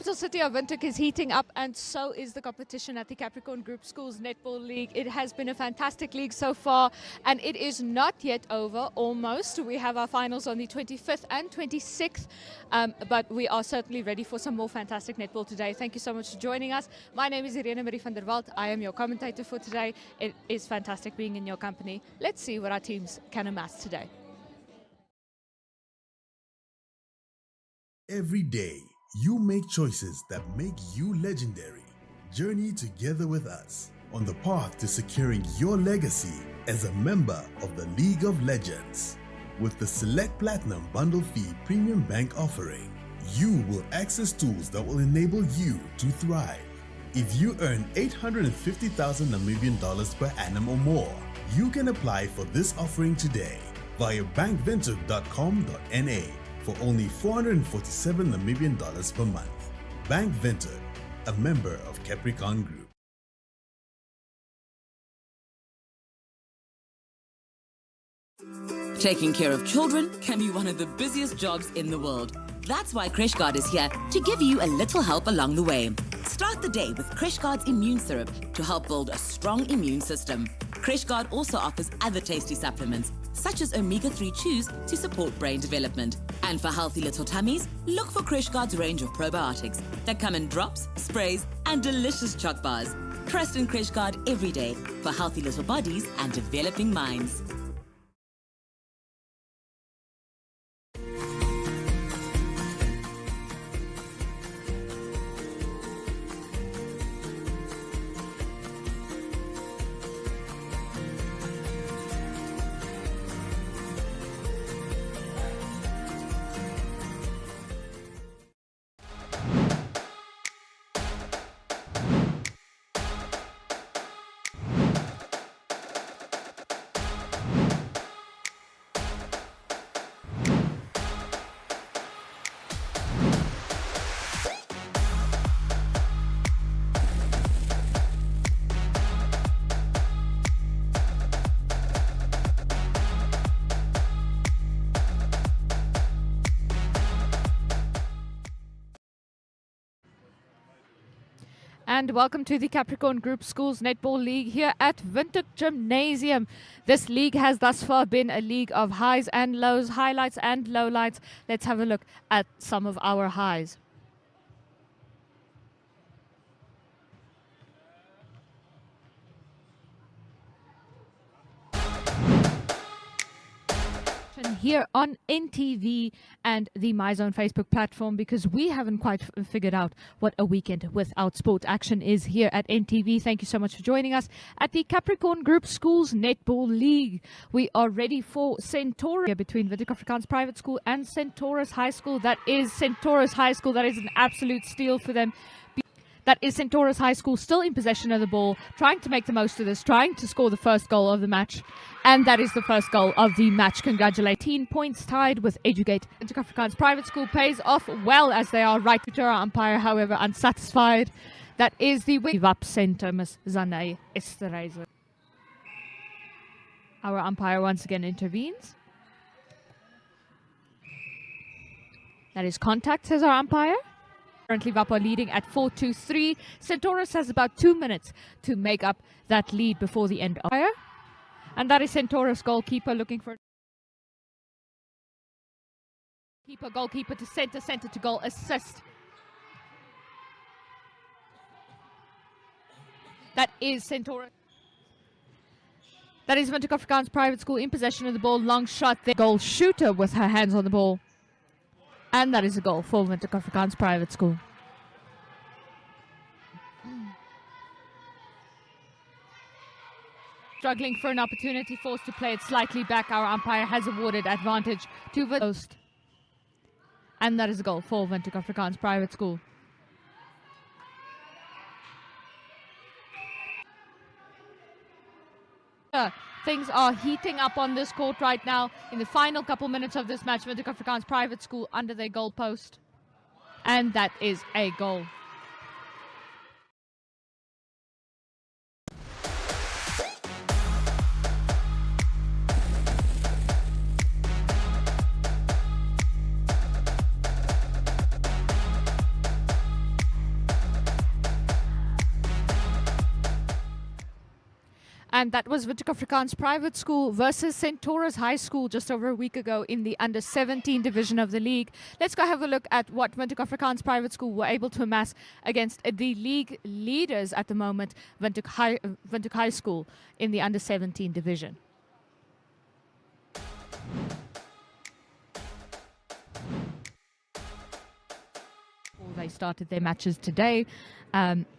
capital city of Windhoek is heating up, and so is the competition at the Capricorn Group Schools Netball League. It has been a fantastic league so far, and it is not yet over, almost. We have our finals on the 25th and 26th, but we are certainly ready for some more fantastic netball today. Thank you so much for joining us. My name is Irene Marie van der Walt. I am your commentator for today. It is fantastic being in your company. Let's see what our teams can amass today. Every day, you make choices that make you legendary. Journey together with us on the path to securing your legacy as a member of the League of Legends. With the Select Platinum Bundle Fee Premium Bank offering, you will access tools that will enable you to thrive. If you earn 850,000 Namibian dollars per annum or more, you can apply for this offering today via bankwindhoek.com.na for only 447 Namibian dollars per month. Bank Windhoek, a member of Capricorn Group. Taking care of children can be one of the busiest jobs in the world. That's why CrècheGuard is here to give you a little help along the way. Start the day with CrècheGuard's immune syrup to help build a strong immune system. CrècheGuard also offers other tasty supplements, such as omega-3 chews to support brain development. And for healthy little tummies, look for CrècheGuard's range of probiotics that come in drops, sprays, and delicious choc bars. Trust in CrècheGuard every day for healthy little bodies and developing minds. And welcome to the Capricorn Group Schools Netball League here at Windhoek Gymnasium. This league has thus far been a league of highs and lows, highlights and lowlights. Let's have a look at some of our highs. Here on NTV and the MyZone Facebook platform, because we haven't quite figured out what a weekend without sport action is here at NTV. Thank you so much for joining us at the Capricorn Group Schools Netball League. We are ready for Centaurus between Windhoek Afrikaans Private School and Centaurus High School. That is Centaurus High School. That is an absolute steal for them. That is Centaurus High School still in possession of the ball, trying to make the most of this, trying to score the first goal of the match. And that is the first goal of the match. Congratulations. 18 points tied with Educate. Windhoek Afrikaans Private School pays off well as they are right to our umpire, however, unsatisfied. That is the win. Up center, Miss Zanay Esterreizer. Our umpire once again intervenes. That is contact, says our umpire. Currently, Wapa leading at 4-2-3. Centaurus has about 2 minutes to make up that lead before the end of fire. And that is Centaurus goalkeeper looking for goalkeeper to center to goal assist. That is Centaurus. That is Windhoek Afrikaans Private School in possession of the ball. Long shot there. Goal shooter with her hands on the ball. And that is a goal for Windhoek Afrikaans Private School. Struggling for an opportunity, forced to play it slightly back. Our umpire has awarded advantage to the post. And that is a goal for Windhoek Afrikaans Private School. Things are heating up on this court right now. In the final couple minutes of this match, Windhoek Afrikaans Private School under their goal post. And that is a goal. And that was Windhoek Afrikaans Private School versus Centaurus High School just over a week ago in the under 17 division of the league. Let's go have a look at what Windhoek Afrikaans Private School were able to amass against the league leaders at the moment, Windhoek High School in the under 17 division. They started their matches today.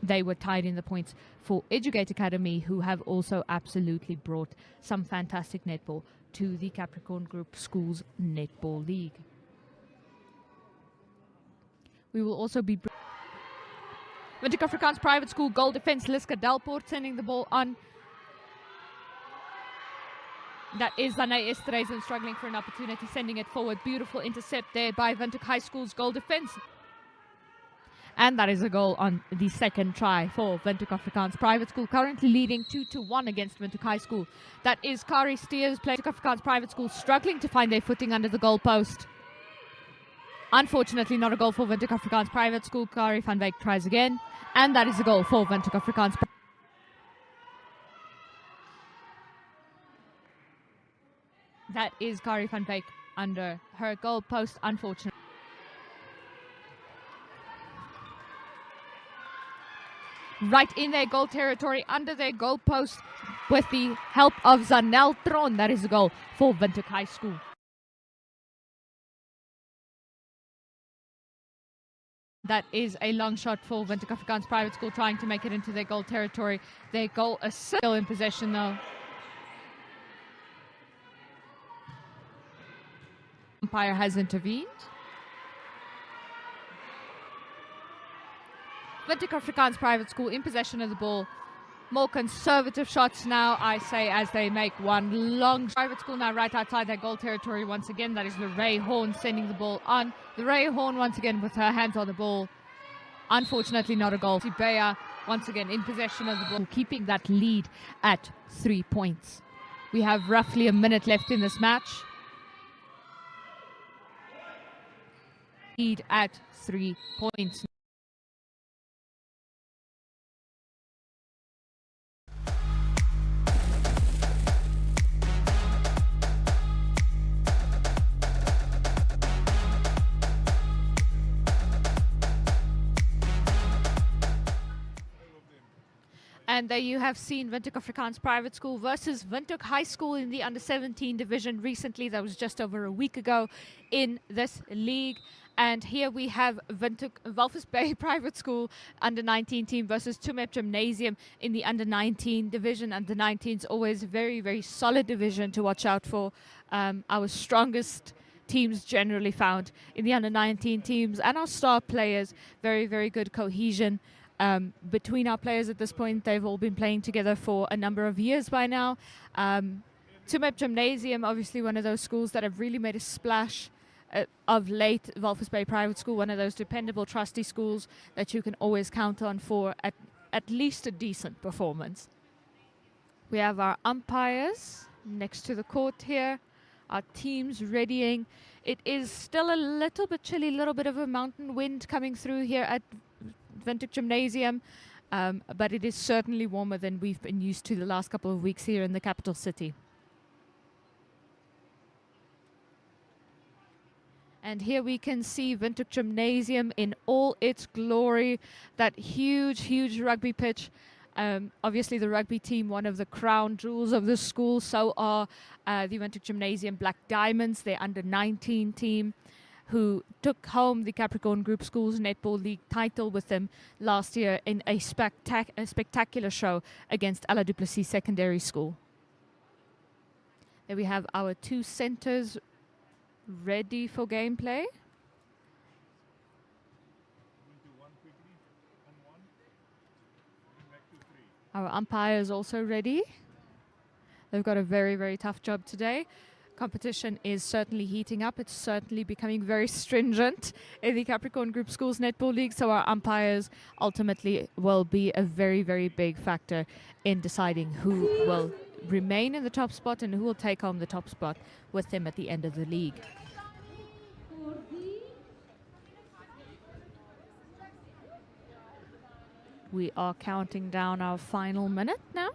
They were tied in the points for Educate Academy, who have also absolutely brought some fantastic netball to the Capricorn Group Schools Netball League. We will also be Windhoek Afrikaans Private School goal defense, Liska Delpoort sending the ball on. That is Zanay Esterhazy struggling for an opportunity, sending it forward. Beautiful intercept there by Windhoek High School's goal defense. And that is a goal on the second try for Windhoek Afrikaans Private School, currently leading 2-1 against Windhoek High School. That is Kari Steers playing Windhoek Afrikaans Private School, struggling to find their footing under the goal post. Unfortunately, not a goal for Windhoek Afrikaans Private School. Kari van Wyk tries again, and that is a goal for Windhoek Afrikaans. That is Kari van Wyk under her goal post, unfortunately. Right in their goal territory, under their goal post, with the help of Zanel Tron. That is a goal for Windhoek High School. That is a long shot for Windhoek Afrikaans Private School, trying to make it into their goal territory. Their goal is still in possession though. Umpire has intervened. Windhoek Afrikaans Private School in possession of the ball. More conservative shots now, I say, as they make one long. Private School now right outside their goal territory once again. That is Lorraine Horn sending the ball on. Lorraine Horn once again with her hands on the ball. Unfortunately not a goal. Tibea once again in possession of the ball, keeping that lead at 3 points. We have roughly a minute left in this match. Lead at 3 points. And there you have seen Windhoek Afrikaans Private School versus Windhoek High School in the under-17 division recently. That was just over a week ago in this league. And here we have Walvis Bay Private School under-19 team versus Tsumeb Gymnasium in the under-19 division. Under-19 is always a very, very solid division to watch out for. Our strongest teams generally found in the under-19 teams, and our star players, very, very good cohesion between our players at this point. They've all been playing together for a number of years by now. Tsumeb Gymnasium, obviously one of those schools that have really made a splash of late. Walvis Bay Private School, one of those dependable, trusty schools that you can always count on for at least a decent performance. We have our umpires next to the court here. Our teams readying. It is still a little bit chilly, a little bit of a mountain wind coming through here at Windhoek Gymnasium, but it is certainly warmer than we've been used to the last couple of weeks here in the capital city. And here we can see Windhoek Gymnasium in all its glory. That huge, huge rugby pitch. Obviously the rugby team, one of the crown jewels of the school. So are the Windhoek Gymnasium Black Diamonds, their under-19 team, who took home the Capricorn Group Schools Netball League title with them last year in a spectacular show against Ala du Plessis Secondary School. There we have our two centers ready for gameplay. Our umpire is also ready. They've got a very, very tough job today. Competition is certainly heating up. It's certainly becoming very stringent in the Capricorn Group Schools Netball League. So our umpires ultimately will be a very, very big factor in deciding who will remain in the top spot and who will take home the top spot with them at the end of the league. We are counting down our final minute now.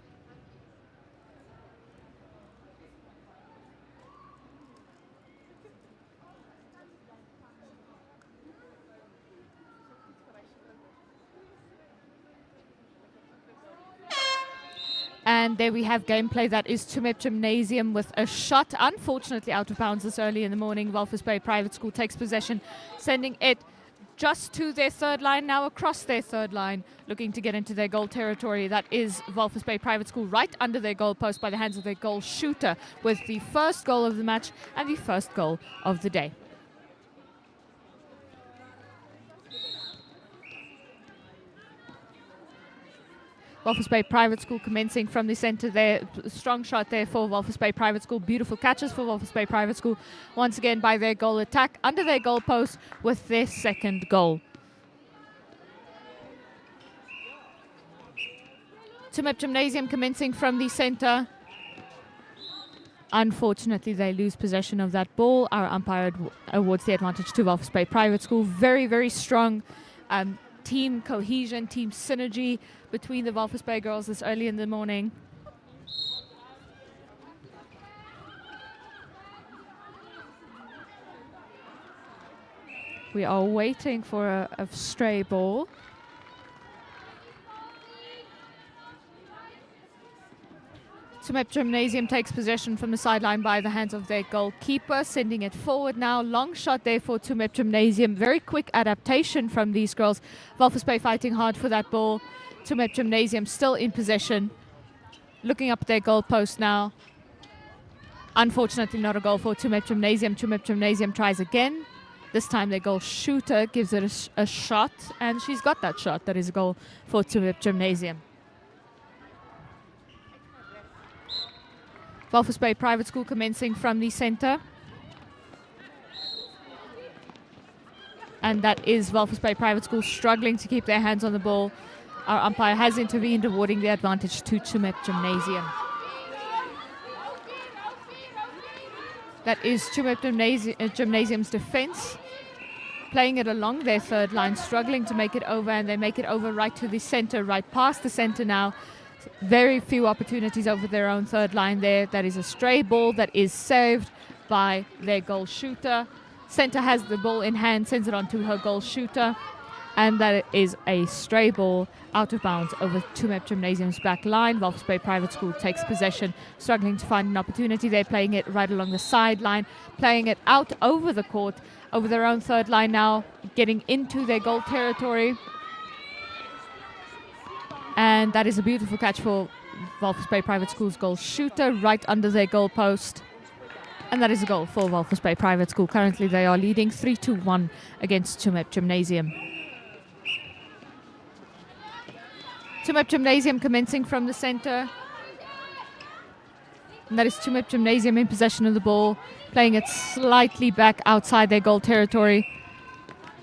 And there we have gameplay. That is Tsumeb Gymnasium with a shot, unfortunately out of bounds this early in the morning. Walvis Bay Private School takes possession, sending it just to their third line, now across their third line, looking to get into their goal territory. That is Walvis Bay Private School right under their goal post by the hands of their goal shooter, with the first goal of the match and the first goal of the day. Walvis Bay Private School commencing from the centre there. Strong shot there for Walvis Bay Private School. Beautiful catches for Walvis Bay Private School. Once again by their goal attack under their goal post with their second goal. Tsumeb Gymnasium commencing from the centre. Unfortunately, they lose possession of that ball. Our umpire awards the advantage to Walvis Bay Private School. Very, very strong team cohesion, team synergy between the Walvis Bay girls this early in the morning. We are waiting for a stray ball. Tsumeb Gymnasium takes possession from the sideline by the hands of their goalkeeper, sending it forward now. Long shot there for Tsumeb Gymnasium. Very quick adaptation from these girls. Walvis Bay fighting hard for that ball. Tsumeb Gymnasium still in possession. Looking up at their goal post now. Unfortunately not a goal for Tsumeb Gymnasium. Tsumeb Gymnasium tries again. This time their goal shooter gives it a shot, and she's got that shot. That is a goal for Tsumeb Gymnasium. Walvis Bay Private School commencing from the centre. And that is Walvis Bay Private School struggling to keep their hands on the ball. Our umpire has intervened, awarding the advantage to Tsumeb Gymnasium. That is Tsumeb Gymnasium's defence, playing it along their third line, struggling to make it over, and they make it over right to the centre, right past the centre now. Very few opportunities over their own third line there. That is a stray ball that is saved by their goal shooter. Centre has the ball in hand, sends it on to her goal shooter, and that is a stray ball out of bounds over Tsumeb Gymnasium's back line. Walvis Bay Private School takes possession, struggling to find an opportunity. They're playing it right along the sideline, playing it out over the court, over their own third line now, getting into their goal territory. And that is a beautiful catch for Walvis Bay Private School's goal shooter right under their goal post. And that is a goal for Walvis Bay Private School. Currently they are leading 3-1 against Tsumeb Gymnasium. Tsumeb Gymnasium commencing from the centre. And that is Tsumeb Gymnasium in possession of the ball, playing it slightly back outside their goal territory.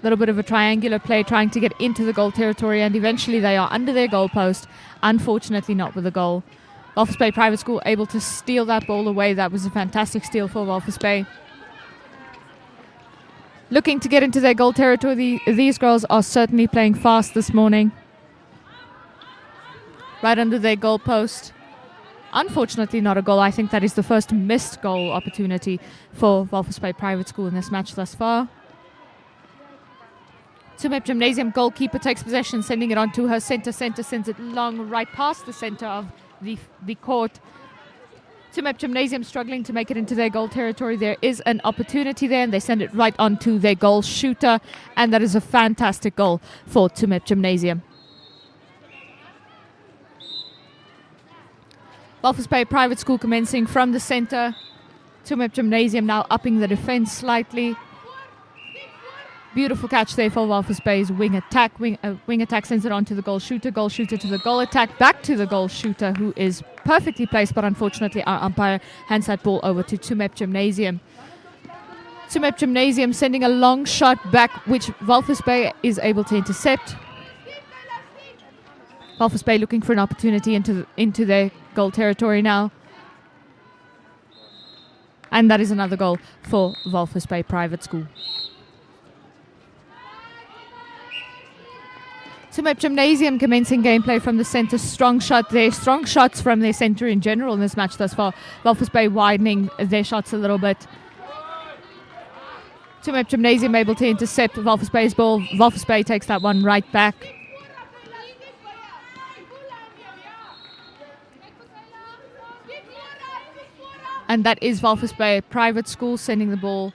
Little bit of a triangular play, trying to get into the goal territory, and eventually they are under their goal post. Unfortunately not with a goal. Walvis Bay Private School able to steal that ball away. That was a fantastic steal for Walvis Bay. Looking to get into their goal territory. These girls are certainly playing fast this morning. Right under their goal post. Unfortunately not a goal. I think that is the first missed goal opportunity for Walvis Bay Private School in this match thus far. Tsumeb Gymnasium goalkeeper takes possession, sending it on to her centre. Centre sends it long right past the centre of the court. Tsumeb Gymnasium struggling to make it into their goal territory. There is an opportunity there, and they send it right on to their goal shooter. And that is a fantastic goal for Tsumeb Gymnasium. Walvis Bay Private School commencing from the centre. Tsumeb Gymnasium now upping the defence slightly. Beautiful catch there for Walvis Bay's wing attack. Wing attack sends it on to the goal shooter. Goal shooter to the goal attack. Back to the goal shooter, who is perfectly placed, but unfortunately our umpire hands that ball over to Tsumeb Gymnasium. Tsumeb Gymnasium sending a long shot back, which Walvis Bay is able to intercept. Walvis Bay looking for an opportunity into their goal territory now. And that is another goal for Walvis Bay Private School. Tsumeb Gymnasium commencing gameplay from the centre. Strong shot there. Strong shots from their centre in general in this match thus far. Walvis Bay widening their shots a little bit. Tsumeb Gymnasium able to intercept Walvis Bay's ball. Walvis Bay takes that one right back. And that is Walvis Bay Private School sending the ball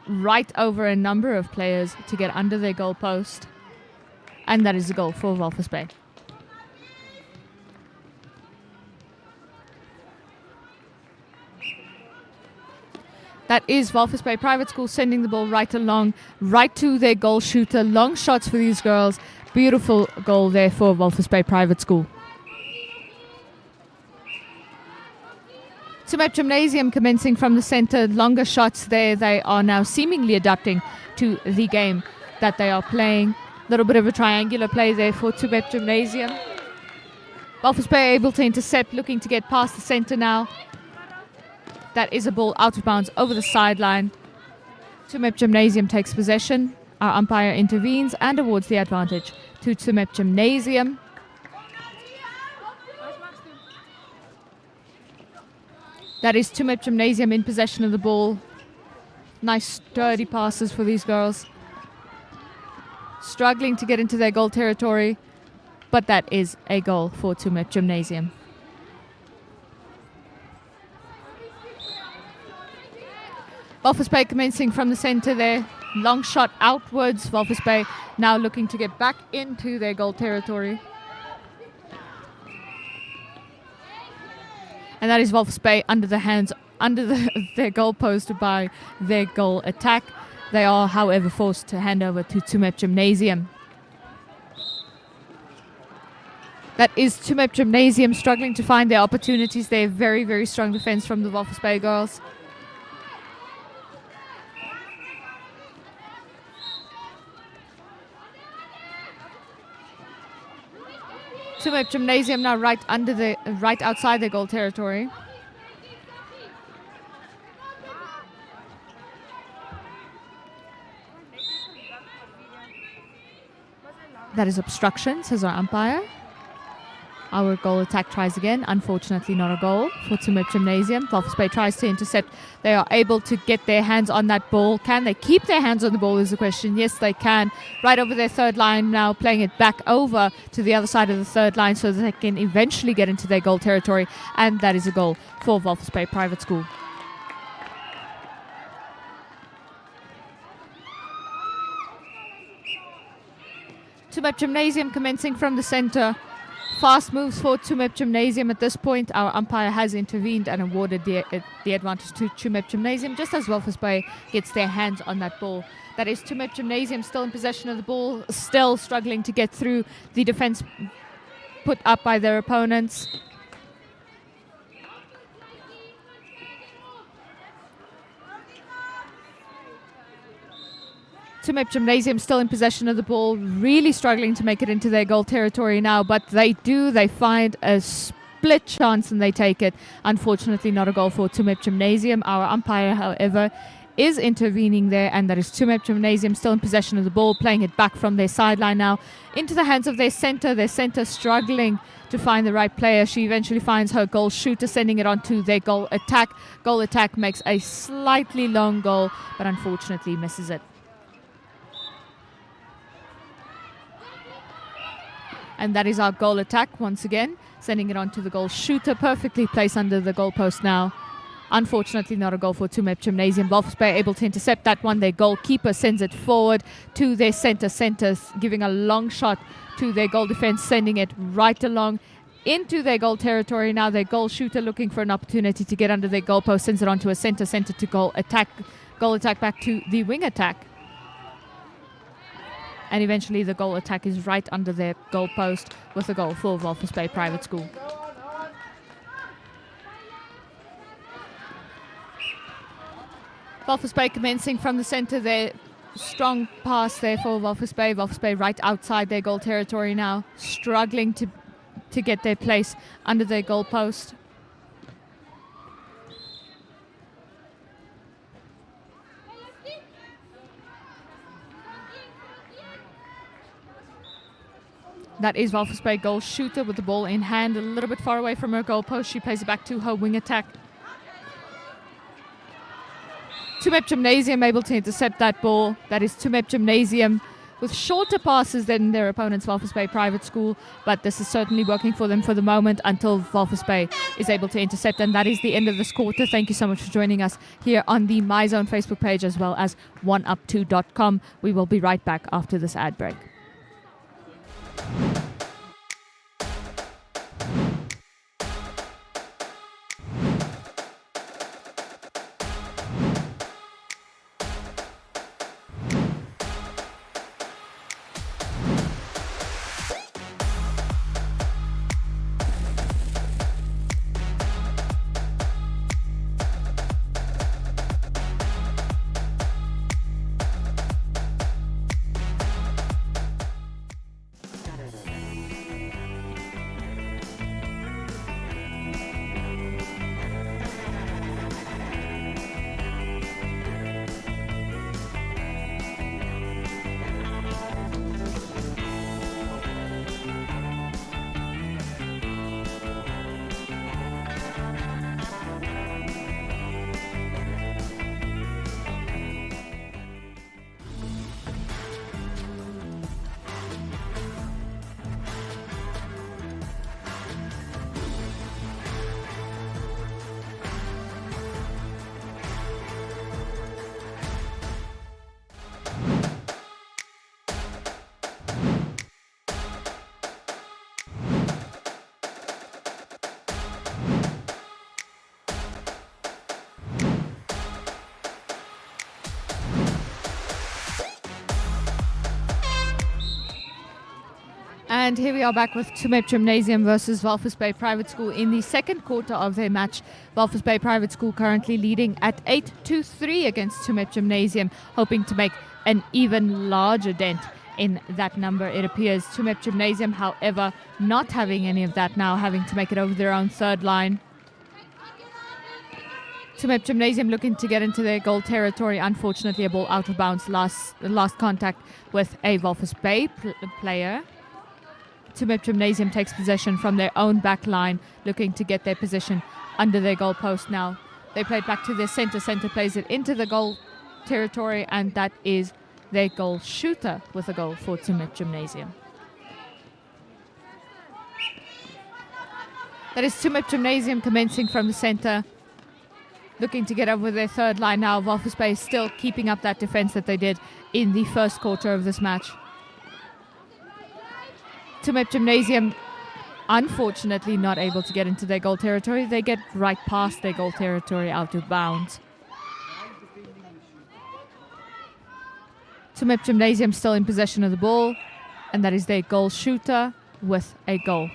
right over a number of players to get under their goal post. And that is a goal for Walvis Bay. That is Walvis Bay Private School sending the ball right along, right to their goal shooter. Long shots for these girls. Beautiful goal there for Walvis Bay Private School. Tsumeb Gymnasium commencing from the center. Longer shots there. They are now seemingly adapting to the game that they are playing. A little bit of a triangular play there for Tsumeb Gymnasium. Walvis Bay able to intercept, looking to get past the center now. That is a ball out of bounds over the sideline. Tsumeb Gymnasium takes possession. Our umpire intervenes and awards the advantage to Tsumeb Gymnasium. That is Tsumeb Gymnasium in possession of the ball. Nice sturdy passes for these girls. Struggling to get into their goal territory, but that is a goal for Tsumeb Gymnasium. Walvis Bay commencing from the center there. Long shot outwards. Walvis Bay now looking to get back into their goal territory. And that is Walvis Bay under their goal post by their goal attack. They are, however, forced to hand over to Tsumeb Gymnasium. That is Tsumeb Gymnasium struggling to find their opportunities. They have very, very strong defense from the Walvis Bay girls. Tsumeb Gymnasium now right outside their goal territory. That is obstruction, says our umpire. Our goal attack tries again. Unfortunately, not a goal for Tsumeb Gymnasium. Walvis Bay tries to intercept. They are able to get their hands on that ball. Can they keep their hands on the ball is the question. Yes, they can. Right over their third line now, playing it back over to the other side of the third line so that they can eventually get into their goal territory. And that is a goal for Walvis Bay Private School. Tsumeb Gymnasium commencing from the center. Fast moves for Tsumeb Gymnasium at this point. Our umpire has intervened and awarded the advantage to Tsumeb Gymnasium just as Walvis Bay gets their hands on that ball. That is Tsumeb Gymnasium still in possession of the ball, still struggling to get through the defense put up by their opponents. Tsumeb Gymnasium still in possession of the ball, really struggling to make it into their goal territory now, but they do. They find a split chance and they take it. Unfortunately, not a goal for Tsumeb Gymnasium. Our umpire, however, is intervening there, and that is Tsumeb Gymnasium still in possession of the ball, playing it back from their sideline now into the hands of their center. Their center struggling to find the right player. She eventually finds her goal shooter, sending it on to their goal attack. Goal attack makes a slightly long goal, but unfortunately misses it. And that is our goal attack once again, sending it on to the goal shooter, perfectly placed under the goalpost now. Unfortunately, not a goal for Tsumeb Gymnasium. Walvis Bay able to intercept that one. Their goalkeeper sends it forward to their center, giving a long shot to their goal defense, sending it right along into their goal territory. Now their goal shooter looking for an opportunity to get under their goalpost, sends it on to a center to goal attack back to the wing attack. And eventually the goal attack is right under their goal post with a goal for Walvis Bay Private School. Walvis Bay commencing from the center there. Strong pass there for Walvis Bay. Walvis Bay right outside their goal territory now, struggling to get their place under their goal post. That is Walvis Bay goal shooter with the ball in hand, a little bit far away from her goal post. She plays it back to her wing attack. Tsumeb Gymnasium able to intercept that ball. That is Tsumeb Gymnasium with shorter passes than their opponents, Walvis Bay Private School, but this is certainly working for them for the moment until Walvis Bay is able to intercept. And that is the end of this quarter. Thank you so much for joining us here on the MyZone Facebook page as well as oneup2.com. We will be right back after this ad break. And here we are back with Tsumeb Gymnasium versus Walvis Bay Private School in the second quarter of their match. Walvis Bay Private School currently leading at 8-3 against Tsumeb Gymnasium, hoping to make an even larger dent in that number, it appears. Tsumeb Gymnasium, however, not having any of that now, having to make it over their own third line. Tsumeb Gymnasium looking to get into their goal territory. Unfortunately, a ball out of bounds. Last contact with a Walvis Bay player. Tsumeb Gymnasium takes possession from their own back line, looking to get their position under their goal post now. They play it back to their center. Center plays it into the goal territory, and that is their goal shooter with a goal for Tsumeb Gymnasium. That is Tsumeb Gymnasium commencing from the center, looking to get over their third line now. Walvis Bay still keeping up that defense that they did in the first quarter of this match. Tsumeb Gymnasium, unfortunately, not able to get into their goal territory. They get right past their goal territory, out of bounds. Tsumeb Gymnasium still in possession of the ball, and that is their goal shooter with a goal.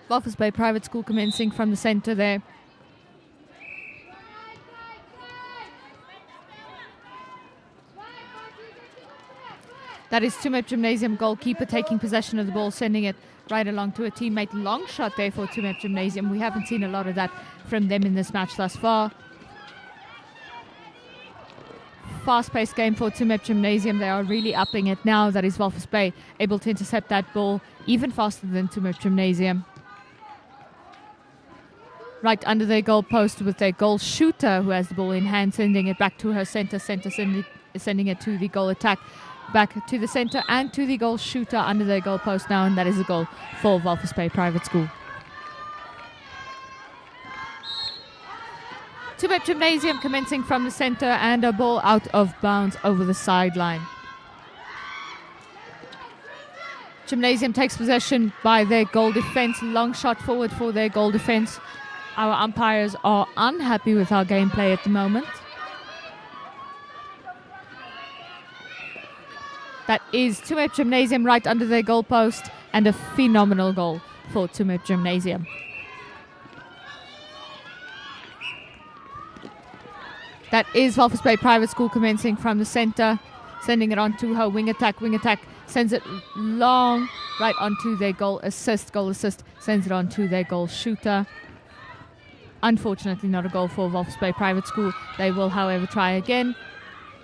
Walvis Bay Private School commencing from the center there. That is Tsumeb Gymnasium goalkeeper taking possession of the ball, sending it right along to a teammate. Long shot there for Tsumeb Gymnasium. We haven't seen a lot of that from them in this match thus far. Fast-paced game for Tsumeb Gymnasium. They are really upping it now. That is Walvis Bay able to intercept that ball even faster than Tsumeb Gymnasium. Right under their goal post with their goal shooter, who has the ball in hand, sending it back to her center. Sending it to the goal attack. Back to the center and to the goal shooter under their goal post now, and that is a goal for Walvis Bay Private School. Tsumeb Gymnasium commencing from the center, and a ball out of bounds over the sideline. Gymnasium takes possession by their goal defense. Long shot forward for their goal defense. Our umpires are unhappy with our gameplay at the moment. That is Tsumeb Gymnasium right under their goal post, and a phenomenal goal for Tsumeb Gymnasium. That is Walvis Bay Private School commencing from the center, sending it on to her wing attack. Wing attack sends it long right onto their goal assist. Goal assist sends it on to their goal shooter. Unfortunately, not a goal for Walvis Bay Private School. They will, however, try again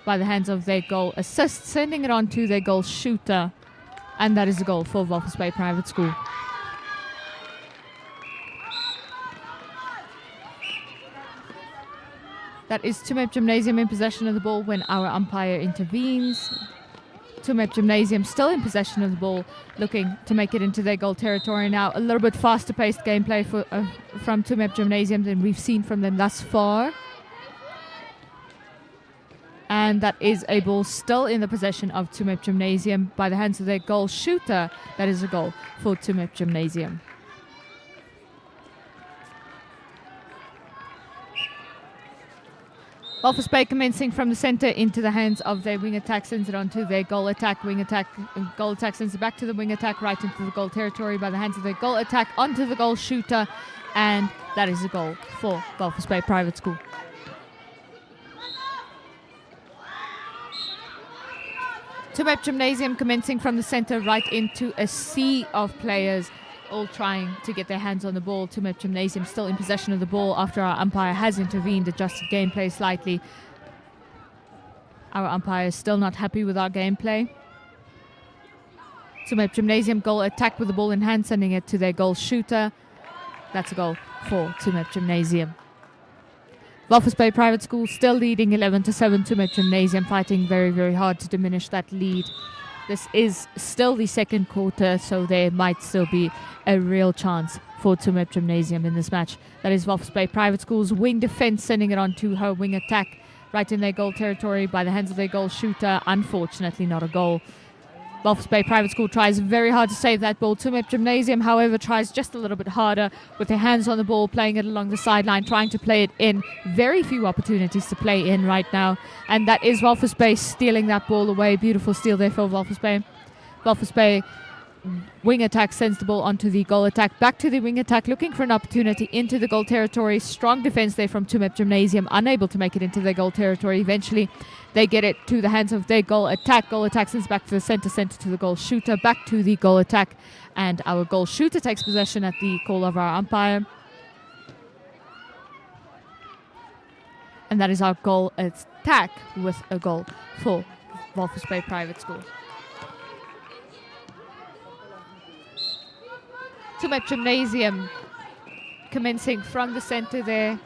by the hands of their goal assist, sending it on to their goal shooter, and that is a goal for Walvis Bay Private School. That is Tsumeb Gymnasium in possession of the ball when our umpire intervenes. Tsumeb Gymnasium still in possession of the ball, looking to make it into their goal territory now. A little bit faster paced gameplay from Tsumeb Gymnasium than we've seen from them thus far. And that is a ball still in the possession of Tsumeb Gymnasium by the hands of their goal shooter. That is a goal for Tsumeb Gymnasium. Walvis Bay commencing from the center into the hands of their wing attack, sends it onto their goal attack, goal attack sends it back to the wing attack, right into the goal territory by the hands of their goal attack, onto the goal shooter, and that is a goal for Walvis Bay Private School. Tsumeb Gymnasium commencing from the center right into a sea of players, all trying to get their hands on the ball. Tsumeb Gymnasium still in possession of the ball after our umpire has intervened, adjusted gameplay slightly. Our umpire is still not happy with our gameplay. Tsumeb Gymnasium goal attack with the ball in hand, sending it to their goal shooter. That's a goal for Tsumeb Gymnasium. Walvis Bay Private School still leading 11-7. Tsumeb Gymnasium fighting very, very hard to diminish that lead. This is still the second quarter, so there might still be a real chance for Tsumeb Gymnasium in this match. That is Walvis Bay Private School's wing defense, sending it on to her wing attack right in their goal territory by the hands of their goal shooter. Unfortunately, not a goal. Walvis Bay Private School tries very hard to save that ball. Tsumeb Gymnasium, however, tries just a little bit harder with their hands on the ball, playing it along the sideline, trying to play it in. Very few opportunities to play in right now. And that is Walvis Bay stealing that ball away. Beautiful steal there for Walvis Bay. Walvis Bay wing attack sends the ball onto the goal attack. Back to the wing attack, looking for an opportunity into the goal territory. Strong defense there from Tsumeb Gymnasium, unable to make it into their goal territory. Eventually, they get it to the hands of their goal attack. Goal attack sends back to the center to the goal shooter. Back to the goal attack. And our goal shooter takes possession at the call of our umpire. And that is our goal attack with a goal for Walvis Bay Private School. Tsumeb Gymnasium commencing from the center there,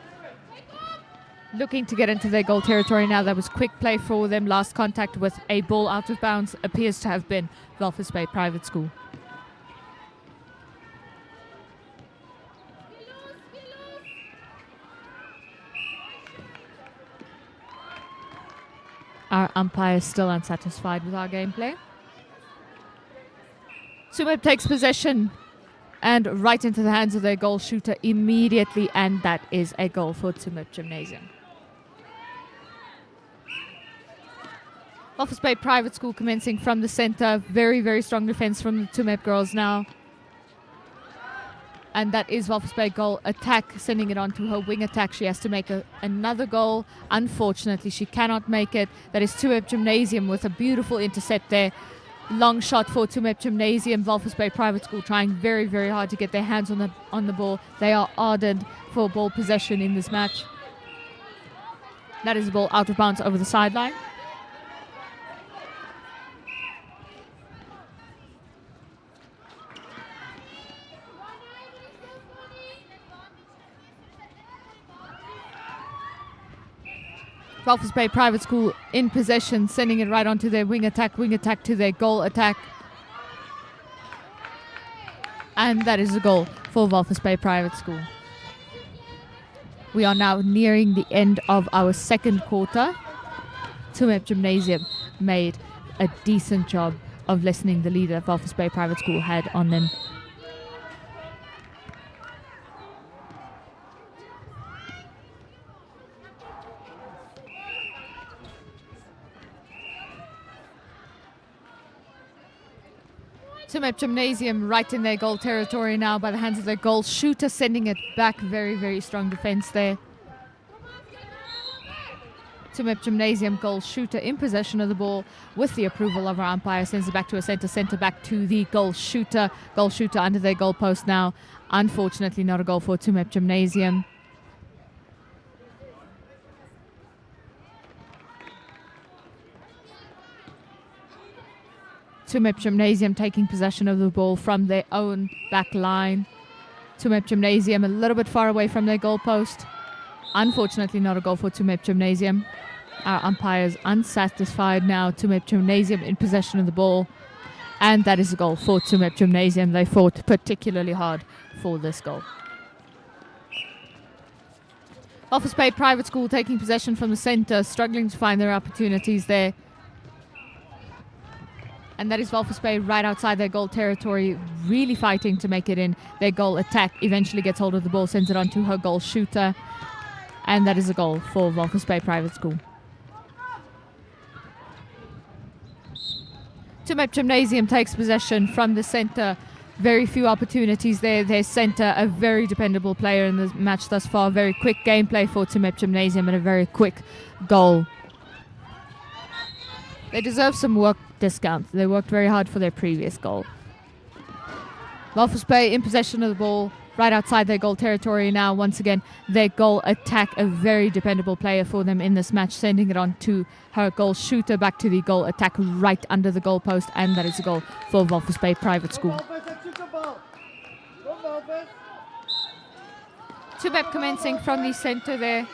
looking to get into their goal territory now. That was quick play for them. Last contact with a ball out of bounds appears to have been Walvis Bay Private School. Our umpire is still unsatisfied with our gameplay. Tsumeb takes possession and right into the hands of their goal shooter immediately, and that is a goal for Tsumeb Gymnasium. Walvis Bay Private School commencing from the center. Very, very strong defense from the Tsumeb girls now. And that is Walvis Bay goal attack, sending it on to her wing attack. She has to make another goal. Unfortunately, she cannot make it. That is Tsumeb Gymnasium with a beautiful intercept there. Long shot for Tsumeb Gymnasium. Walvis Bay Private School trying very, very hard to get their hands on the ball. They are ardent for ball possession in this match. That is the ball out of bounds over the sideline. Walvis Bay Private School in possession, sending it right onto their wing attack to their goal attack. And that is a goal for Walvis Bay Private School. We are now nearing the end of our second quarter. Tsumeb Gymnasium made a decent job of lessening the lead that Walvis Bay Private School had on them. Tsumeb Gymnasium right in their goal territory now by the hands of their goal shooter, sending it back. Very, very strong defense there. Tsumeb Gymnasium goal shooter in possession of the ball with the approval of our umpire, sends it back to a center back to the goal shooter. Goal shooter under their goal post now. Unfortunately, not a goal for Tsumeb Gymnasium. Tsumeb Gymnasium taking possession of the ball from their own back line. Tsumeb Gymnasium a little bit far away from their goal post. Unfortunately, not a goal for Tsumeb Gymnasium. Our umpires unsatisfied now. Tsumeb Gymnasium in possession of the ball. And that is a goal for Tsumeb Gymnasium. They fought particularly hard for this goal. Office Bay Private School taking possession from the centre, struggling to find their opportunities there. And that is Walvis Bay right outside their goal territory, really fighting to make it in. Their goal attack eventually gets hold of the ball, sends it on to her goal shooter. And that is a goal for Walvis Bay Private School. Tsumeb Gymnasium takes possession from the centre. Very few opportunities there. Their centre, a very dependable player in the match thus far. Very quick gameplay for Tsumeb Gymnasium and a very quick goal. They deserve some work discount. They worked very hard for their previous goal. Walvis Bay in possession of the ball right outside their goal territory now. Once again, their goal attack, a very dependable player for them in this match, sending it on to her goal shooter, back to the goal attack right under the goal post, and that is a goal for Walvis Bay Private School. Tsumeb commencing from the centre there,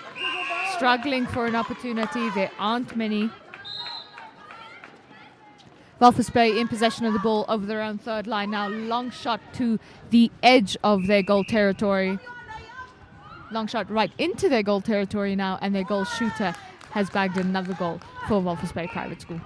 struggling for an opportunity. There aren't many. Walvis Bay in possession of the ball over their own third line now. Long shot to the edge of their goal territory. Long shot right into their goal territory now, and their goal shooter has bagged another goal for Walvis Bay Private School.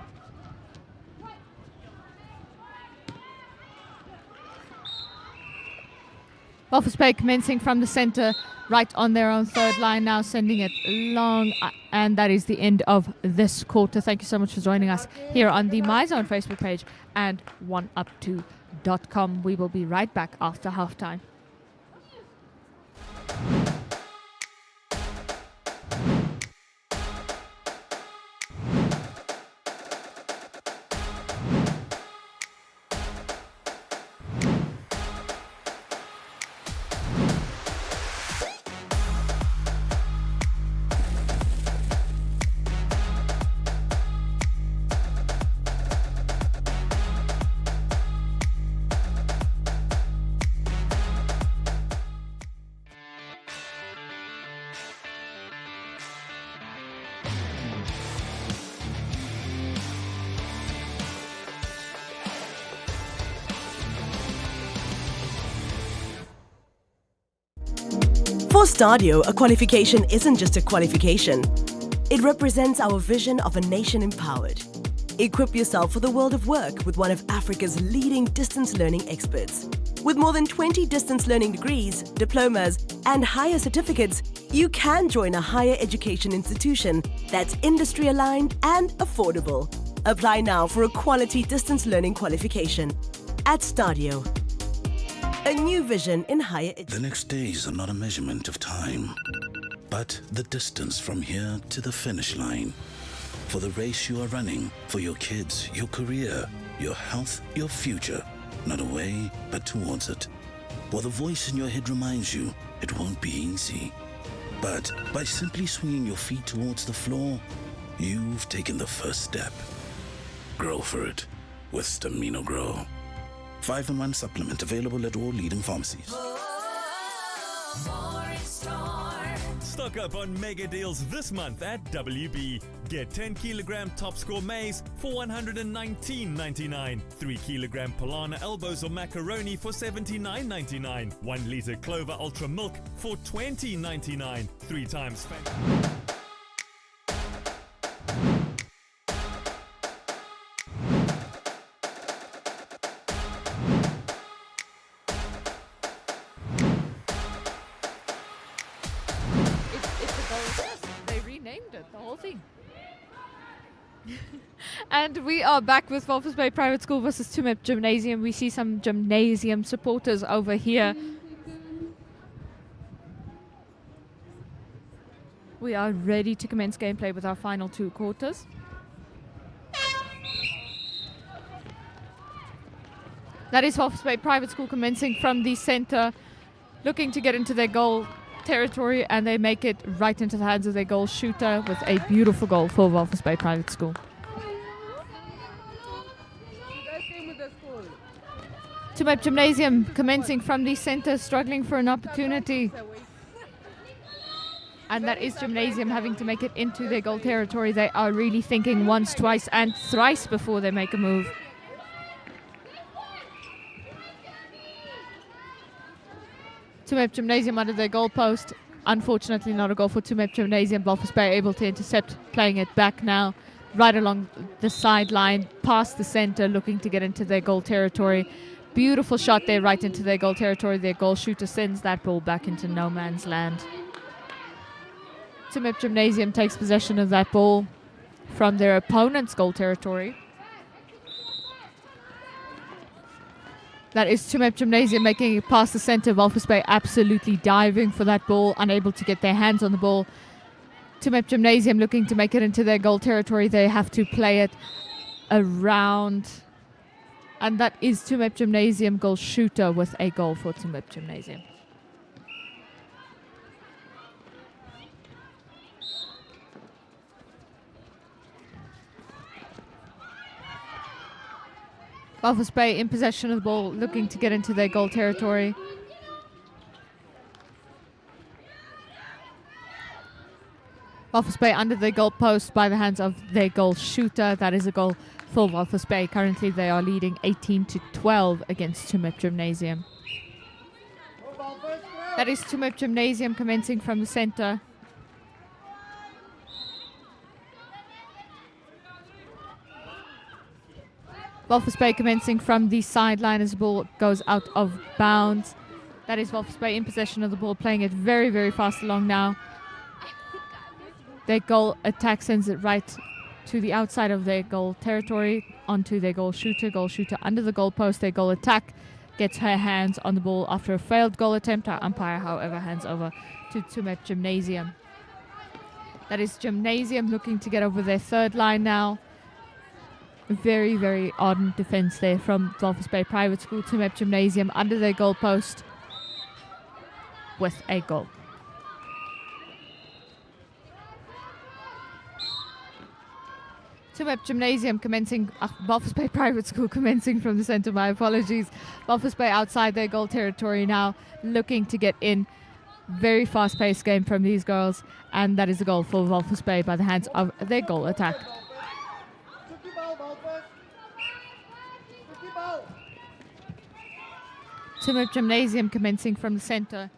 Walvis Bay commencing from the centre, right on their own third line now, sending it long, and that is the end of this quarter. Thank you so much for joining us here on the MyZone Facebook page and oneup2.com. We will be right back after halftime. For Stadio, a qualification isn't just a qualification. It represents our vision of a nation empowered. Equip yourself for the world of work with one of Africa's leading distance learning experts. With more than 20 distance learning degrees, diplomas, and higher certificates, you can join a higher education institution that's industry aligned and affordable. Apply now for a quality distance learning qualification at Stadio. A new vision in higher education. The next days are not a measurement of time, but the distance from here to the finish line. For the race you are running, for your kids, your career, your health, your future. Not away, but towards it. While the voice in your head reminds you it won't be easy. But by simply swinging your feet towards the floor, you've taken the first step. Grow for it with Stamino Grow. 5-in-1 supplement available at all leading pharmacies. Stock up on mega deals this month at WB. Get 10 kilogram top score maize for $119.99. 3 kilogram Polana elbows or macaroni for $79.99. 1 liter Clover Ultra milk for $20.99. 3 times. And we are back with Walvis Bay Private School versus Tsumeb Gymnasium. We see some Gymnasium supporters over here. We are ready to commence gameplay with our final 2 quarters. That is Walvis Bay Private School commencing from the center, looking to get into their goal territory, and they make it right into the hands of their goal shooter with a beautiful goal for Walvis Bay Private School. Tsumeb Gymnasium commencing from the center, struggling for an opportunity. And that is Gymnasium having to make it into their goal territory. They are really thinking once, twice, and thrice before they make a move. Tsumeb Gymnasium under their goal post. Unfortunately, not a goal for Tsumeb Gymnasium. Walvis Bay able to intercept, playing it back now, right along the sideline, past the center, looking to get into their goal territory. Beautiful shot there, right into their goal territory. Their goal shooter sends that ball back into no man's land. Tsumeb Gymnasium takes possession of that ball from their opponent's goal territory. That is Tsumeb Gymnasium making it past the center. Walvis Bay absolutely diving for that ball, unable to get their hands on the ball. Tsumeb Gymnasium looking to make it into their goal territory. They have to play it around. And that is Tsumeb Gymnasium goal shooter with a goal for Tsumeb Gymnasium. Walvis Bay in possession of the ball, looking to get into their goal territory. Walvis Bay under the goal post by the hands of their goal shooter. That is a goal for Walvis Bay. Currently they are leading 18-12 against Tsumeb Gymnasium. That is Tsumeb Gymnasium commencing from the center. Walvis Bay commencing from the sideline as the ball goes out of bounds. That is Walvis Bay in possession of the ball, playing it very, very fast along now. Their goal attack sends it right to the outside of their goal territory, onto their goal shooter. Goal shooter under the goal post. Their goal attack gets her hands on the ball after a failed goal attempt. Our umpire, however, hands over to Tsumeb Gymnasium. That is Gymnasium looking to get over their third line now. Very, very ardent defense there from Walvis Bay Private School. Tsumeb Gymnasium under their goal post with a goal. Tsumeb Gymnasium commencing, Walvis Bay Private School commencing from the center, my apologies. Walvis Bay outside their goal territory now, looking to get in. Very fast-paced game from these girls, and that is a goal for Walvis Bay by the hands of their goal attack. Tsumeb Gymnasium commencing from the center.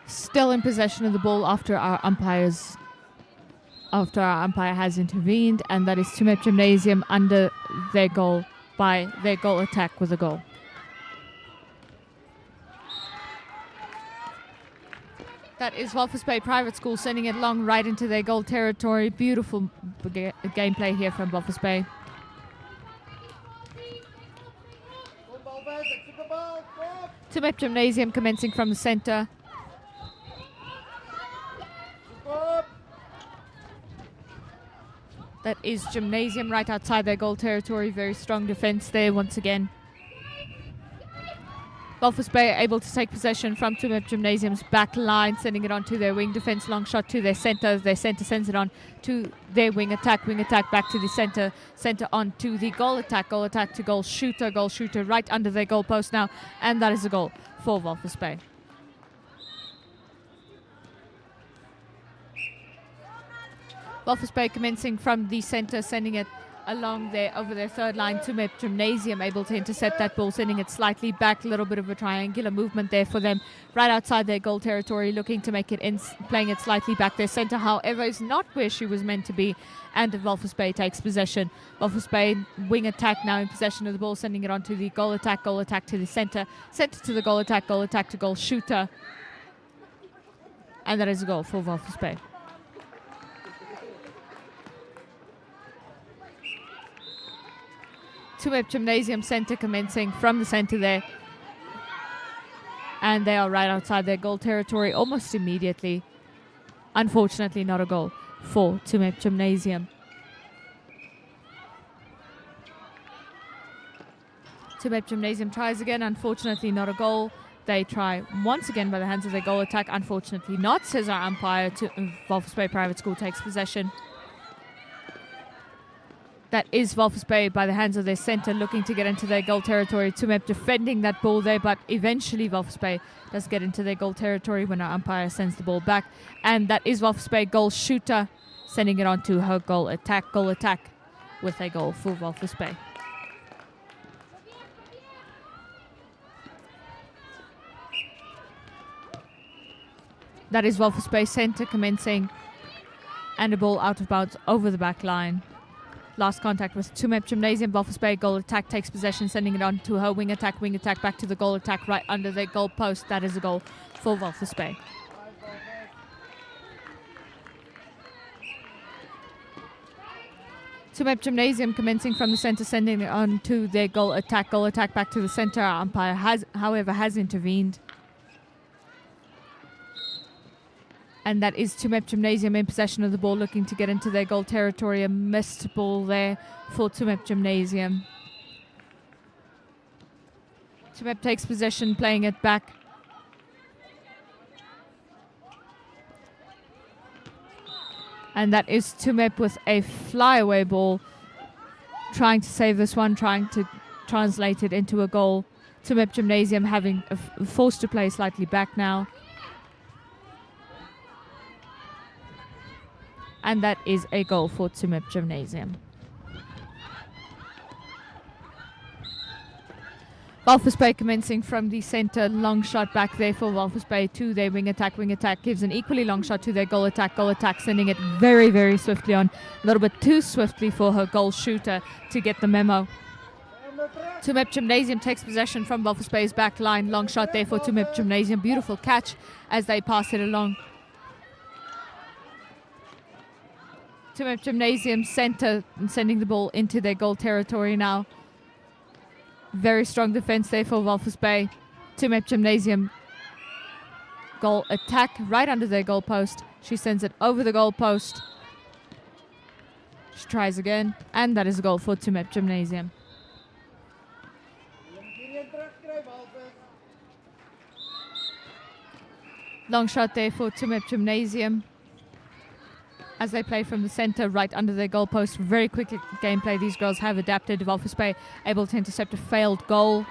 Still in possession of the ball after our umpire has intervened, and that is Tsumeb Gymnasium under their goal by their goal attack with a goal. That is Walvis Bay Private School sending it long right into their goal territory. Beautiful gameplay here from Walvis Bay. Tsumeb Gymnasium commencing from the center. That is Gymnasium right outside their goal territory. Very strong defense there once again. Walvis Bay able to take possession from Tsumeb Gymnasium's back line, sending it on to their wing defense. Long shot to their center. Their center sends it on to their wing attack back to the center. Center on to the goal attack to goal shooter right under their goal post now. And that is a goal for Walvis Bay. Walvis Bay commencing from the center, sending it along there over their third line. Tsumeb Gymnasium able to intercept that ball, sending it slightly back. A little bit of a triangular movement there for them right outside their goal territory, looking to make it in, playing it slightly back. Their center, however, is not where she was meant to be, and Walvis Bay takes possession. Walvis Bay wing attack now in possession of the ball, sending it on to the goal attack to the center to the goal attack to goal shooter, and that is a goal for Walvis Bay. Tsumeb Gymnasium center commencing from the center there. And they are right outside their goal territory almost immediately. Unfortunately, not a goal for Tsumeb Gymnasium. Tsumeb Gymnasium tries again. Unfortunately, not a goal. They try once again by the hands of their goal attack. Unfortunately not, says our umpire. Walvis Bay Private School takes possession. That is Walvis Bay by the hands of their center, looking to get into their goal territory. Tsumeb defending that ball there, but eventually Walvis Bay does get into their goal territory when our umpire sends the ball back. And that is Walvis Bay goal shooter, sending it on to her goal attack with a goal for Walvis Bay. That is Walvis Bay center commencing, and a ball out of bounds over the back line. Last contact with Tsumeb Gymnasium. Walvis Bay goal attack takes possession, sending it on to her wing attack back to the goal attack right under their goal post. That is a goal for Walvis Bay. Tsumeb Gymnasium commencing from the center, sending it on to their goal attack back to the center. Our umpire has intervened. And that is Tsumeb Gymnasium in possession of the ball, looking to get into their goal territory. A missed ball there for Tsumeb Gymnasium. Tsumeb takes possession, playing it back. And that is Tsumeb with a flyaway ball, trying to save this one, trying to translate it into a goal. Tsumeb Gymnasium having forced to play slightly back now. And that is a goal for Tsumeb Gymnasium. Walvis Bay commencing from the center, long shot back there for Walvis Bay to their wing attack gives an equally long shot to their goal attack, sending it very, very swiftly on, a little bit too swiftly for her goal shooter to get the memo. Tsumeb Gymnasium takes possession from Walvis Bay's back line, long shot there for Tsumeb Gymnasium, beautiful catch as they pass it along. Tsumeb Gymnasium center and sending the ball into their goal territory now. Very strong defense there for Walvis Bay. Tsumeb Gymnasium goal attack right under their goal post. She sends it over the goal post. She tries again, and that is a goal for Tsumeb Gymnasium. Long shot there for Tsumeb Gymnasium as they play from the center right under their goalpost. Very quick gameplay. These girls have adapted. Walvis Bay able to intercept a failed goal.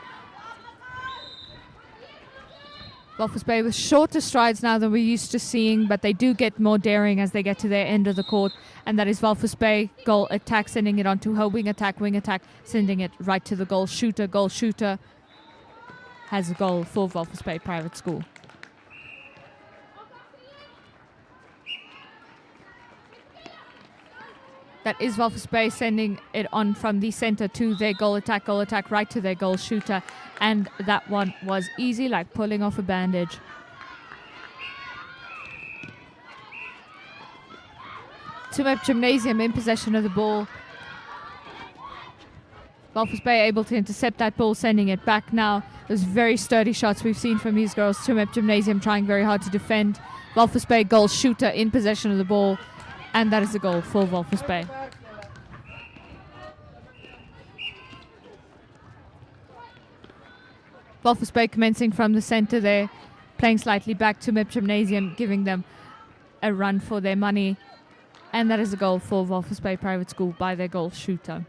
Walvis Bay with shorter strides now than we're used to seeing, but they do get more daring as they get to their end of the court. And that is Walvis Bay goal attack, sending it on to her wing attack, sending it right to the goal shooter. Goal shooter has a goal for Walvis Bay Private School. That is Walvis Bay sending it on from the center to their goal attack right to their goal shooter. And that one was easy, like pulling off a bandage. Tsumeb Gymnasium in possession of the ball. Walvis Bay able to intercept that ball, sending it back now. Those very sturdy shots we've seen from these girls. Tsumeb Gymnasium trying very hard to defend. Walvis Bay goal shooter in possession of the ball. And that is a goal for Walvis Bay. Walvis Bay commencing from the center there, playing slightly back to Tsumeb Gymnasium, giving them a run for their money. And that is a goal for Walvis Bay Private School by their goal shooter.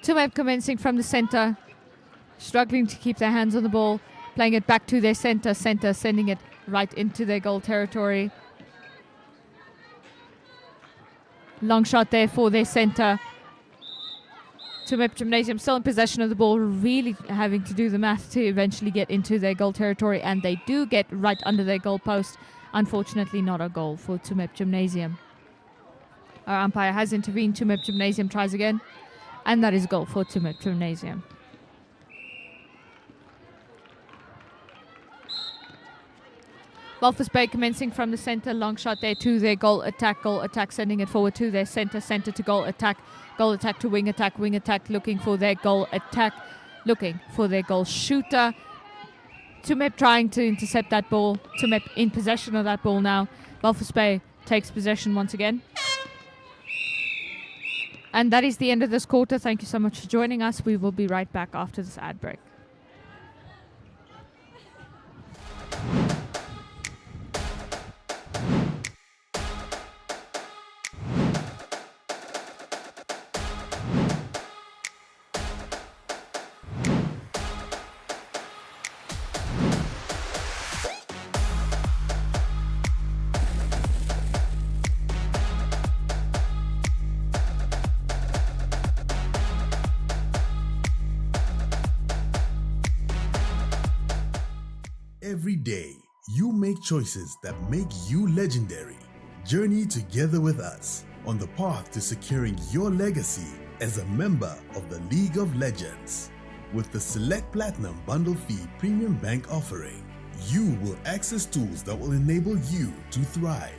Tsumeb commencing from the center, struggling to keep their hands on the ball, playing it back to their center, sending it right into their goal territory. Long shot there for their center. Tsumeb Gymnasium still in possession of the ball, really having to do the math to eventually get into their goal territory, and they do get right under their goal post. Unfortunately, not a goal for Tsumeb Gymnasium. Our umpire has intervened. Tsumeb Gymnasium tries again, and that is a goal for Tsumeb Gymnasium. Walvis Bay commencing from the center, long shot there to their goal attack, sending it forward to their center to goal attack to wing attack, looking for their goal attack, looking for their goal shooter. Tsumeb trying to intercept that ball. Tsumeb in possession of that ball now. Walvis Bay takes possession once again. And that is the end of this quarter. Thank you so much for joining us. We will be right back after this ad break. Every day, you make choices that make you legendary. Journey together with us on the path to securing your legacy as a member of the League of Legends. With the Select Platinum Bundle Fee Premium Bank offering, you will access tools that will enable you to thrive.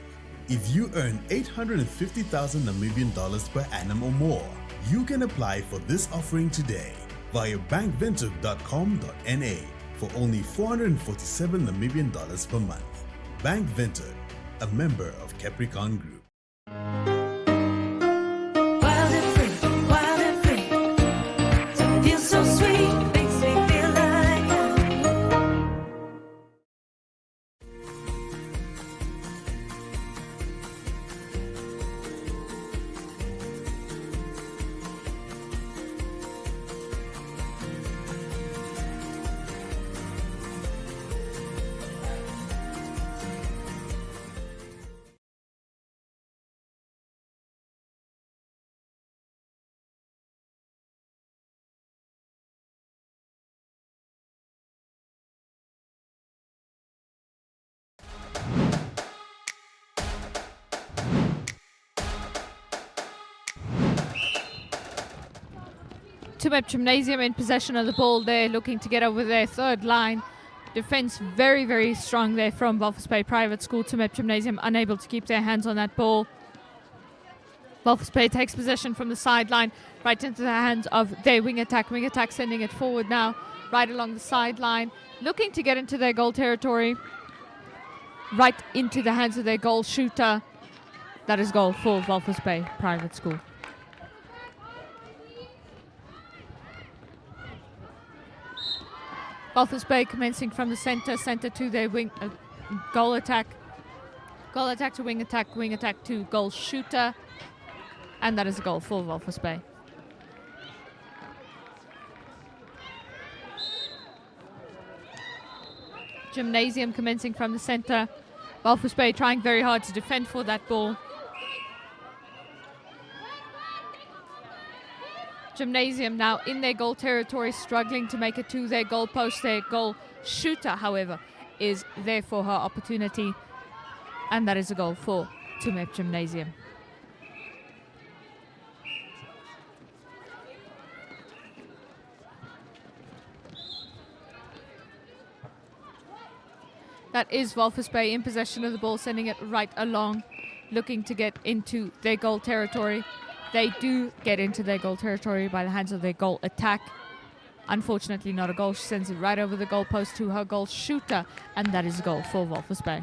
If you earn 850,000 Namibian dollars per annum or more, you can apply for this offering today via bankwindhoek.com.na for only 447 Namibian dollars per month. Bank Windhoek, a member of Capricorn Group. Wild and free, so it feels so sweet, makes me feel like Tsumeb Gymnasium in possession of the ball there, looking to get over their third line. Defense very, very strong there from Walvis Bay Private School. Tsumeb Gymnasium unable to keep their hands on that ball. Walvis Bay takes possession from the sideline, right into the hands of their wing attack. Wing attack sending it forward now, right along the sideline, looking to get into their goal territory. Right into the hands of their goal shooter. That is goal for Walvis Bay Private School. Walvis Bay commencing from the center to their wing goal attack. Goal attack to wing attack to goal shooter. And that is a goal for Walvis Bay. Gymnasium commencing from the center. Walvis Bay trying very hard to defend for that ball. Gymnasium now in their goal territory, struggling to make it to their goal post. Their goal shooter, however, is there for her opportunity. And that is a goal for Tsumeb Gymnasium. That is Walvis Bay in possession of the ball, sending it right along, looking to get into their goal territory. They do get into their goal territory by the hands of their goal attack. Unfortunately not a goal. She sends it right over the goal post to her goal shooter, and that is a goal for Walvis Bay.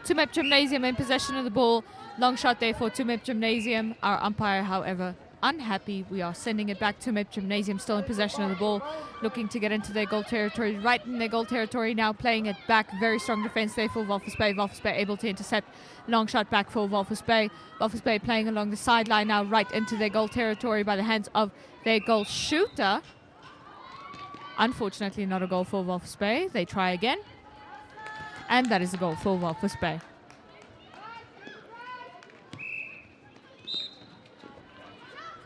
Tsumeb Gymnasium in possession of the ball. Long shot there for Tsumeb Gymnasium. Our umpire, however, unhappy. We are sending it back to Tsumeb Gymnasium, still in possession of the ball, looking to get into their goal territory. Right in their goal territory now, playing it back. Very strong defense there for Walvis Bay. Walvis Bay able to intercept. Long shot back for Walvis Bay. Walvis Bay playing along the sideline now, right into their goal territory by the hands of their goal shooter. Unfortunately not a goal for Walvis Bay. They try again. And that is a goal for Walvis Bay.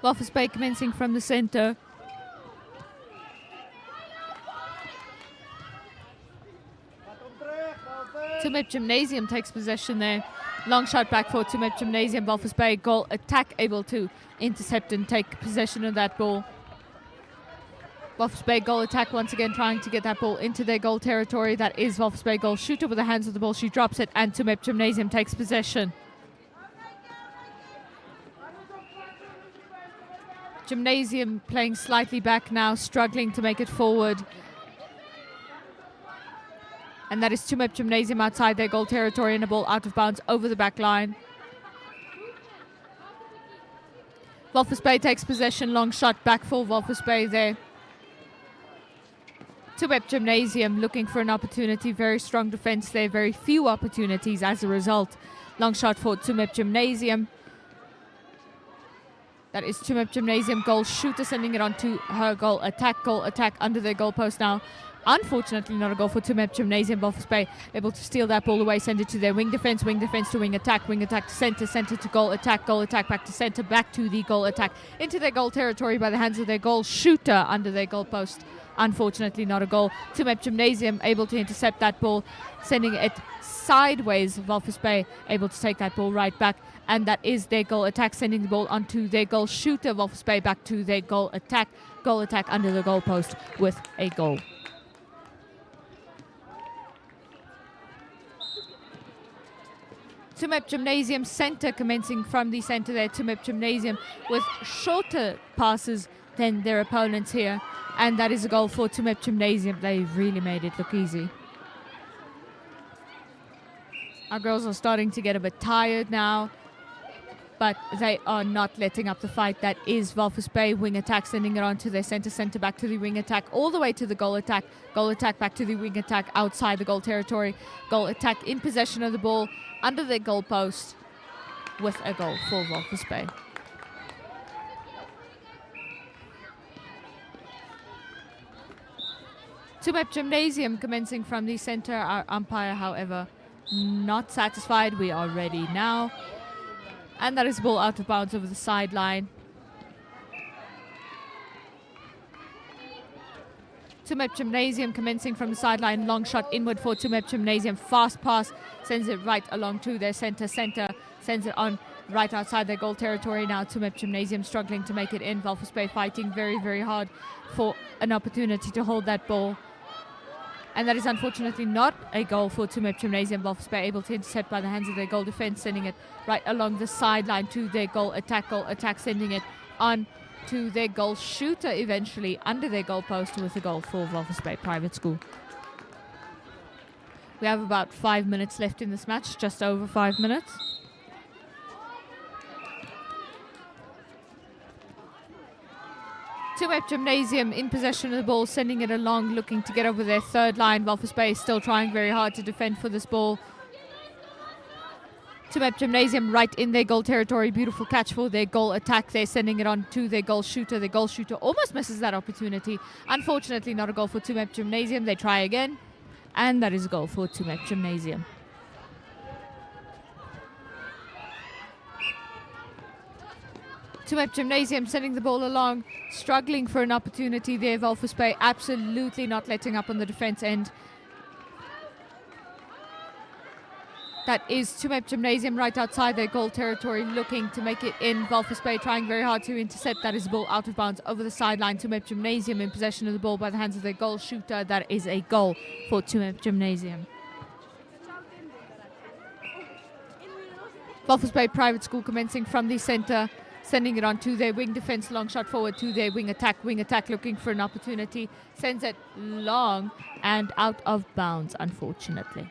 Walvis Bay commencing from the center. Tsumeb Gymnasium takes possession there. Long shot back for Tsumeb Gymnasium. Walvis Bay goal attack able to intercept and take possession of that ball. Walvis Bay goal attack once again trying to get that ball into their goal territory. That is Walvis Bay goal shooter with the hands of the ball. She drops it and Tsumeb Gymnasium takes possession. Gymnasium playing slightly back now, struggling to make it forward. And that is Tsumeb Gymnasium outside their goal territory and a ball out of bounds over the back line. Walvis Bay takes possession, long shot back for Walvis Bay there. Tsumeb Gymnasium looking for an opportunity, very strong defense there, very few opportunities as a result. Long shot for Tsumeb Gymnasium. That is Tsumeb Gymnasium goal shooter sending it on to her goal attack under their goal post now. Unfortunately, not a goal for Tsumeb Gymnasium. Walvis Bay able to steal that ball away, send it to their wing defense to wing attack to center to goal attack back to center, back to the goal attack, into their goal territory by the hands of their goal shooter under their goal post. Unfortunately, not a goal. Tsumeb Gymnasium able to intercept that ball, sending it sideways. Walvis Bay able to take that ball right back, and that is their goal attack, sending the ball onto their goal shooter. Walvis Bay back to their goal attack under the goal post with a goal. Tsumeb Gymnasium center commencing from the center there. Tsumeb Gymnasium with shorter passes than their opponents here. And that is a goal for Tsumeb Gymnasium. They really made it look easy. Our girls are starting to get a bit tired now, but they are not letting up the fight. That is Walvis Bay wing attack, sending it on to their center back to the wing attack, all the way to the goal attack back to the wing attack outside the goal territory. Goal attack in possession of the ball under their goal post with a goal for Walvis Bay. Tsumeb Gymnasium commencing from the center. Our umpire, however, not satisfied. We are ready now. And that is ball out of bounds over the sideline. Tsumeb Gymnasium commencing from the sideline. Long shot inward for Tsumeb Gymnasium. Fast pass. Sends it right along to their center. Sends it on right outside their goal territory now. Tsumeb Gymnasium struggling to make it in. Walvis Bay fighting very, very hard for an opportunity to hold that ball. And that is unfortunately not a goal for Tsumeb Gymnasium. Walvis Bay able to intercept by the hands of their goal defense, sending it right along the sideline to their goal attack, sending it on to their goal shooter eventually under their goal post with a goal for Walvis Bay Private School. We have about 5 minutes left in this match, just over 5 minutes. Tsumeb Gymnasium in possession of the ball, sending it along, looking to get over their third line. Walvis Bay is still trying very hard to defend for this ball. Tsumeb Gymnasium right in their goal territory. Beautiful catch for their goal attack. They're sending it on to their goal shooter. The goal shooter almost misses that opportunity. Unfortunately, not a goal for Tsumeb Gymnasium. They try again. And that is a goal for Tsumeb Gymnasium. Tsumeb Gymnasium sending the ball along, struggling for an opportunity there. Walvis Bay absolutely not letting up on the defense end. That is Tsumeb Gymnasium right outside their goal territory, looking to make it in. Walvis Bay trying very hard to intercept. That is a ball out of bounds over the sideline. Tsumeb Gymnasium in possession of the ball by the hands of their goal shooter. That is a goal for Tsumeb Gymnasium. Walvis Bay Private School commencing from the center, sending it on to their wing defense, long shot forward to their wing attack looking for an opportunity, sends it long and out of bounds, unfortunately.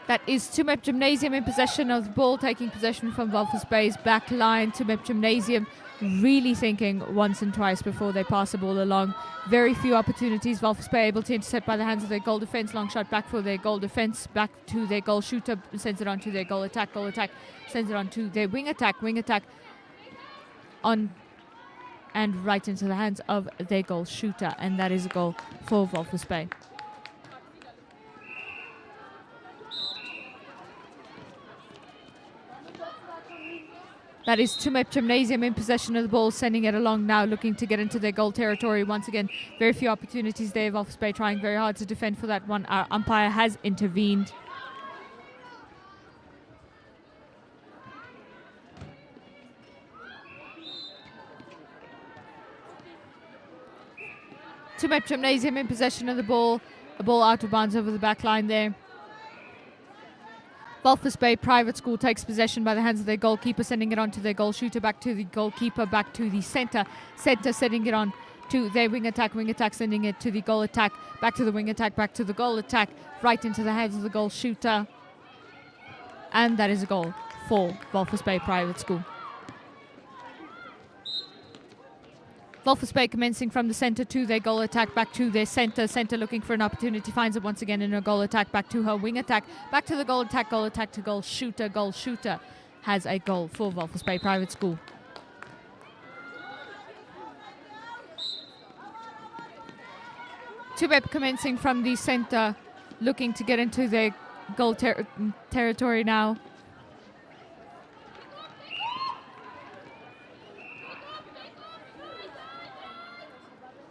That is Tsumeb Gymnasium in possession of the ball, taking possession from Walvis Bay's back line. Tsumeb Gymnasium really thinking once and twice before they pass the ball along. Very few opportunities. Walvis Bay able to intercept by the hands of their goal defense. Long shot back for their goal defense, back to their goal shooter, sends it on to their goal attack, sends it on to their wing attack on and right into the hands of their goal shooter, and that is a goal for Walvis Bay. That is Tsumeb Gymnasium in possession of the ball, sending it along now, looking to get into their goal territory. Once again, very few opportunities there. Walvis Bay trying very hard to defend for that one. Our umpire has intervened. Tsumeb Gymnasium in possession of the ball. A ball out of bounds over the back line there. Walvis Bay Private School takes possession by the hands of their goalkeeper, sending it on to their goal shooter, back to the goalkeeper, back to the center sending it on to their wing attack, sending it to the goal attack, back to the wing attack, back to the goal attack, right into the hands of the goal shooter. And that is a goal for Walvis Bay Private School. Walvis Bay commencing from the center to their goal attack, back to their center looking for an opportunity, finds it once again in her goal attack, back to her wing attack, back to the goal attack to goal shooter has a goal for Walvis Bay Private School. Tsumeb commencing from the center, looking to get into their goal territory now.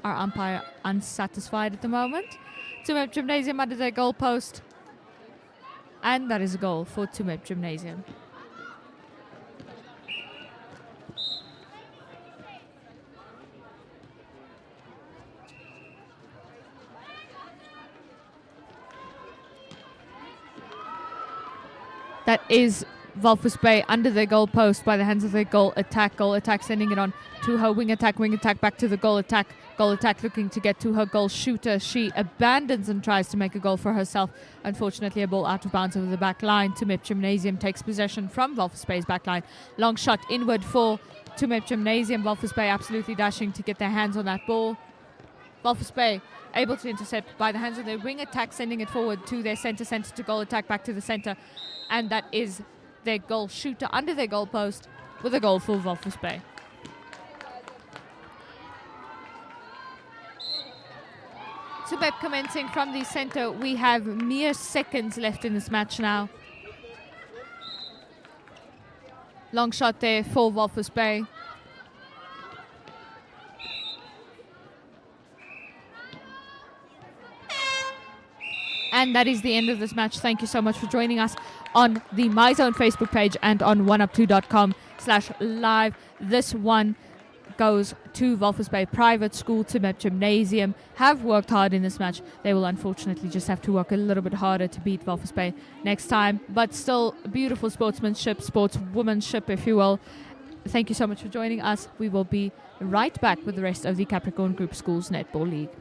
Our umpire unsatisfied at the moment. Tsumeb Gymnasium under their goal post. And that is a goal for Tsumeb Gymnasium. That is Walvis Bay under their goal post by the hands of their goal attack, sending it on to her wing attack back to the goal attack looking to get to her goal shooter. She abandons and tries to make a goal for herself. Unfortunately, a ball out of bounds over the back line. Tsumeb Gymnasium takes possession from Walvis Bay's back line. Long shot inward for Tsumeb Gymnasium. Walvis Bay absolutely dashing to get their hands on that ball. Walvis Bay able to intercept by the hands of their wing attack, sending it forward to their center to goal attack, back to the center. And that is their goal shooter under their goal post with a goal for Walvis Bay. Tsumeb commencing from the center. We have mere seconds left in this match now. Long shot there for Walvis Bay. And that is the end of this match. Thank you so much for joining us on the MyZone Facebook page and on 1up2.com/live. This one goes to Walvis Bay Private School. Tsumeb Gymnasium have worked hard in this match. They will unfortunately just have to work a little bit harder to beat Walvis Bay next time. But still, beautiful sportsmanship, sportswomanship, if you will. Thank you so much for joining us. We will be right back with the rest of the Capricorn Group Schools Netball League.